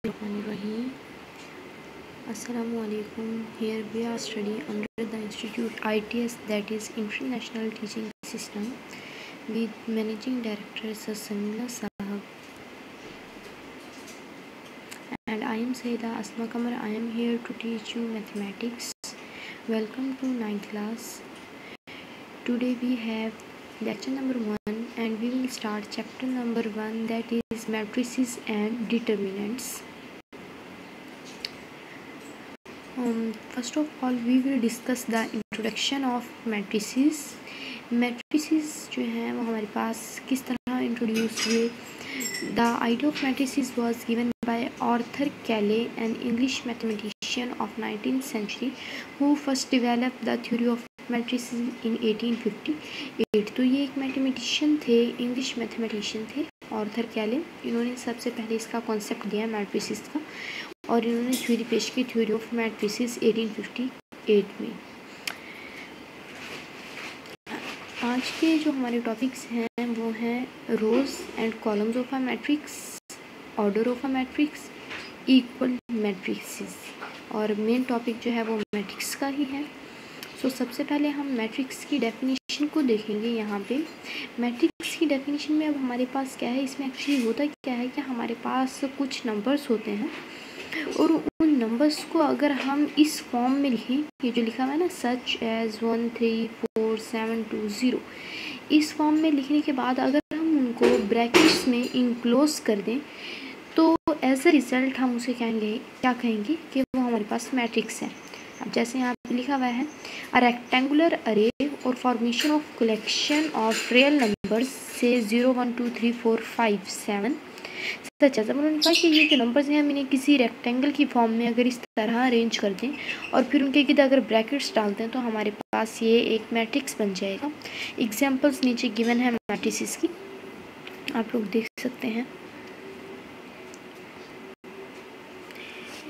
Bismillahirrahmanirrahim. Assalamu alaikum. Here we are studying under the Institute ITS, that is International Teaching System, with Managing Director Sir Samila Sahab. And I am Saida Asma Kamar. I am here to teach you mathematics. Welcome to 9th class. Today we have lecture number 1 and we will start chapter number 1, that is matrices and determinants. First of all we will discuss the introduction of matrices. matrices जो हैं वो हमारे पास किस तरह introduce हुए. The idea of matrices was given by Arthur Cayley, an English mathematician of 19th century, who first developed the theory of matrices in 1858. तो ये एक मैथमेटिशियन थे, इंग्लिश मैथमेटिशियन थे, आर्थर कैले. इन्होंने सबसे पहले इसका कॉन्सेप्ट दिया मैट्रिसेस का और इन्होंने थ्योरी पेश की, थ्योरी ऑफ मैट्रिसेस 1858 में. आज के जो हमारे टॉपिक्स हैं वो हैं rows and columns of a matrix, order of a matrix, equal matrices, और मेन टॉपिक जो है वो मैट्रिक्स का ही है. सो सबसे पहले हम मैट्रिक्स की डेफिनेशन को देखेंगे. यहाँ पे मैट्रिक्स की डेफिनेशन में अब हमारे पास क्या है, इसमें एक्चुअली होता क्या है कि हमारे पास कुछ नंबर्स होते हैं और उन नंबर्स को अगर हम इस फॉर्म में लिखें, ये जो लिखा हुआ है ना, सच एज 1 3 4 7 2 0, इस फॉर्म में लिखने के बाद अगर हम उनको ब्रैकेट्स में इनक्लोज कर दें तो एज अ रिज़ल्ट हम उसे क्या कहेंगे कि वो हमारे पास मैट्रिक्स है. अब जैसे यहाँ पे लिखा हुआ है अ रेक्टेंगुलर अरे और formation of collection of real numbers से 0 1 2 3 4 5 7 सच है. जब उन्होंने कहा कि ये जो नंबर्स हैं हम इन्हें किसी रेक्टेंगल की फॉर्म में अगर इस तरह अरेंज कर दें और फिर उनके गिर्द अगर ब्रैकेट्स डाल दें तो हमारे पास ये एक मैट्रिक्स बन जाएगा. एग्जांपल्स नीचे गिवन है मैट्रिसेस की, आप लोग देख सकते हैं.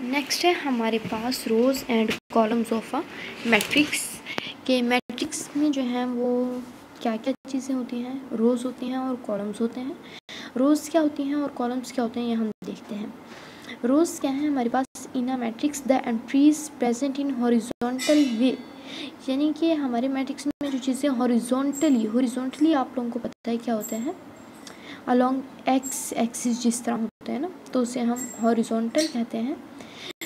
नेक्स्ट है हमारे पास rows and columns of a matrix. के मैट्रिक्स में जो है वो क्या क्या चीज़ें होती हैं, रोज होती हैं और कॉलम्स होते हैं. रोज क्या होती हैं और कॉलम्स क्या होते हैं ये हम देखते हैं. रोज क्या है हमारे पास, in a matrix the entries present in horizontal way, यानी कि हमारे मैट्रिक्स में जो चीज़ें हॉरिजॉन्टली आप लोगों को पता है क्या होता है, अलॉन्ग एक्स एक्सिस जिस तरह होता है ना, तो उसे हम हॉरिजॉन्टल कहते हैं.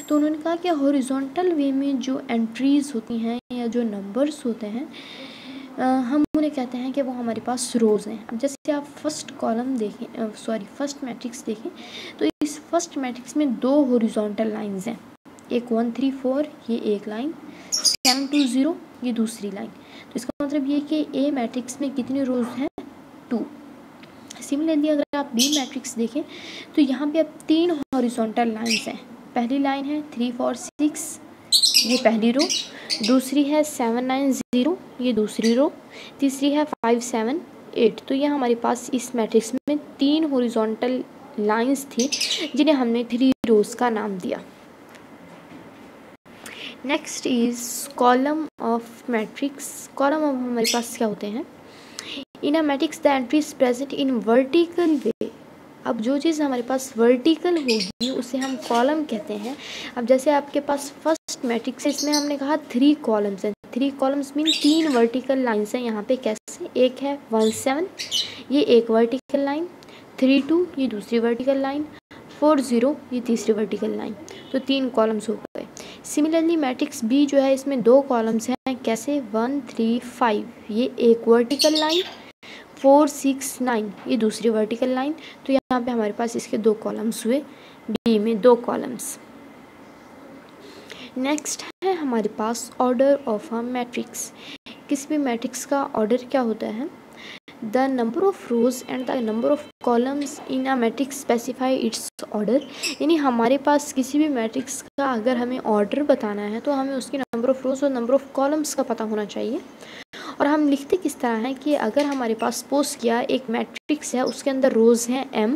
तो उन्होंने कहा कि हॉरिजॉन्टल वे में जो एंट्रीज होती हैं या जो नंबर्स होते हैं हम उन्हें कहते हैं कि वो हमारे पास रोज़ हैं. अब जैसे आप फर्स्ट फर्स्ट मैट्रिक्स देखें तो इस फर्स्ट मैट्रिक्स में 2 हॉरिजॉन्टल लाइंस हैं, एक 1 3 4 ये एक लाइन, 7 2 0 ये दूसरी लाइन. तो इसका मतलब ये कि ए मैट्रिक्स में कितने रोज़ हैं, 2. सिमिलरली अगर आप बी मैट्रिक्स देखें तो यहाँ पे अब 3 हॉरिजॉन्टल लाइंस हैं. पहली लाइन है 3 4 6 ये पहली रो, दूसरी है 7 9 0 ये दूसरी रो, तीसरी है 5 7 8. तो ये हमारे पास इस मैट्रिक्स में 3 हॉरिजॉन्टल लाइंस थी जिन्हें हमने 3 रोज का नाम दिया. Next is column of matrix. Column of हमारे पास क्या होते हैं, in a matrix the entries present in vertical way. अब जो चीज़ हमारे पास वर्टिकल होगी उसे हम कॉलम कहते हैं. अब जैसे आपके पास फर्स्ट मैट्रिक्स है, इसमें हमने कहा 3 कॉलम्स हैं. 3 कॉलम्स मीन 3 वर्टिकल लाइंस हैं. यहाँ पे कैसे, एक है 1 7 ये एक वर्टिकल लाइन, 3 2 ये दूसरी वर्टिकल लाइन, 4 0 ये तीसरी वर्टिकल लाइन. तो 3 कॉलम्स हो गए. सिमिलरली मैट्रिक्स बी जो है इसमें 2 कॉलम्स हैं, कैसे 1 3 5 ये एक वर्टिकल लाइन, 4 6 9 ये दूसरी वर्टिकल लाइन. तो यहाँ पे हमारे पास इसके 2 कॉलम्स हुए, बी में 2 कॉलम्स. नेक्स्ट है हमारे पास ऑर्डर ऑफ अ मैट्रिक्स. किसी भी मैट्रिक्स का ऑर्डर क्या होता है, the number of rose and the number of columns in a matrix specify it's order. यानी हमारे पास किसी भी मैट्रिक्स का अगर हमें ऑर्डर बताना है तो हमें उसकी नंबर ऑफ रोज और नंबर ऑफ कॉलम्स का पता होना चाहिए. और हम लिखते किस तरह हैं कि अगर हमारे पास सपोज किया एक मैट्रिक्स है, उसके अंदर रोज़ हैं m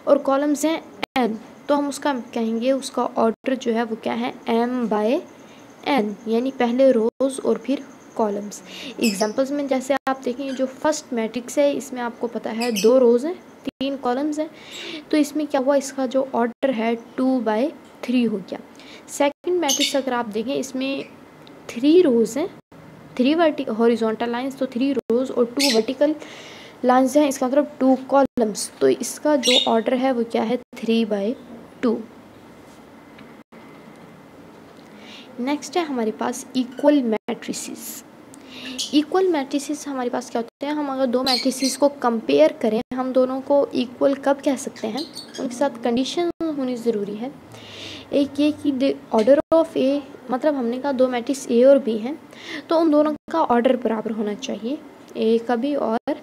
और कॉलम्स हैं n, तो हम उसका कहेंगे उसका ऑर्डर जो है वो क्या है, m/n, यानी पहले रोज़ और फिर कॉलम्स. एग्जांपल्स में जैसे आप देखें जो फर्स्ट मैट्रिक्स है इसमें आपको पता है 2 रोज़ हैं 3 कॉलम्स हैं, तो इसमें क्या हुआ, इसका जो ऑर्डर है 2/3 हो गया। सेकंड मैट्रिक्स अगर आप देखें, इसमें 3 रोज़ हैं, 3 हॉरिजॉन्टल लाइंस, तो 3 रोज़ और 2 वर्टिकल लाइंस हैं, इसका मतलब 2 कॉलम्स, तो इसका जो ऑर्डर है वो क्या है, 3/2। नेक्स्ट है हमारे पास इक्वल मैट्रिसेस। इक्वल मैट्रिसेस हमारे पास क्या होते हैं, हम अगर दो मैट्रिसेस को कंपेयर करें, हम दोनों को इक्वल कब कह सकते हैं, उनके साथ कंडीशन होनी ज़रूरी है। एक ये कि ऑर्डर ऑफ ए, मतलब हमने कहा दो मैट्रिक्स ए और बी हैं, तो उन दोनों का ऑर्डर बराबर होना चाहिए, ए का भी और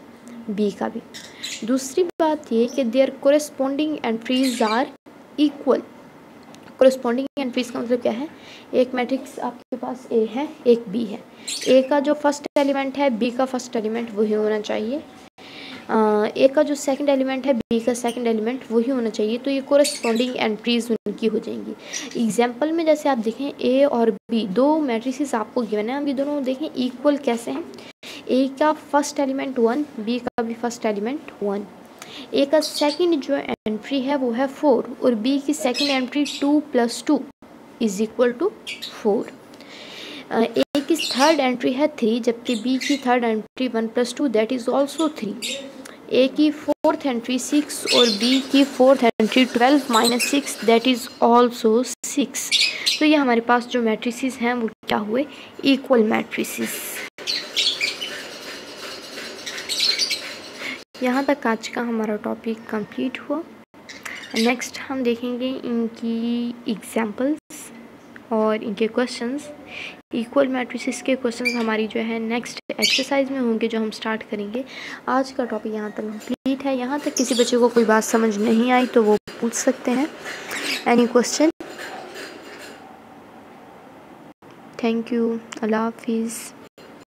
बी का भी। दूसरी बात ये कि there corresponding entries are equal. Corresponding entries का मतलब क्या है, एक मैट्रिक्स आपके पास ए है, एक बी है, ए का जो फर्स्ट एलिमेंट है बी का फर्स्ट एलिमेंट वही होना चाहिए, ए का जो सेकंड एलिमेंट है बी का सेकंड एलिमेंट वही होना चाहिए, तो ये कोरेस्पॉन्डिंग एंट्रीज उनकी हो जाएंगी। एग्जाम्पल में जैसे आप देखें ए और बी दो मैट्रिसेस आपको गिवन है, अभी दोनों देखें इक्वल कैसे हैं, ए का फर्स्ट एलिमेंट 1, बी का भी फर्स्ट एलिमेंट 1, ए का सेकंड जो एंट्री है वो है 4 और बी की सेकंड एंट्री 2 + 2 = 4। ए की थर्ड एंट्री है 3, जबकि बी की third entry 1 + 2 that is also 3। ए की फोर्थ एंट्री 6 और बी की fourth entry 12 - 6 that is also 6। तो ये हमारे पास जो मैट्रिसेस हैं वो क्या हुए, इक्वल मैट्रिसेस। यहाँ तक आज का हमारा टॉपिक कंप्लीट हुआ। नेक्स्ट हम देखेंगे इनकी एग्जांपल्स और इनके क्वेश्चंस। इक्वल मैट्रिसेस के क्वेश्चंस हमारी जो है नेक्स्ट एक्सरसाइज में होंगे, जो हम स्टार्ट करेंगे। आज का टॉपिक यहाँ तक कंप्लीट है। यहाँ तक किसी बच्चे को कोई बात समझ नहीं आई तो वो पूछ सकते हैं, एनी क्वेश्चन। थैंक यू, अल्लाह हाफिज़।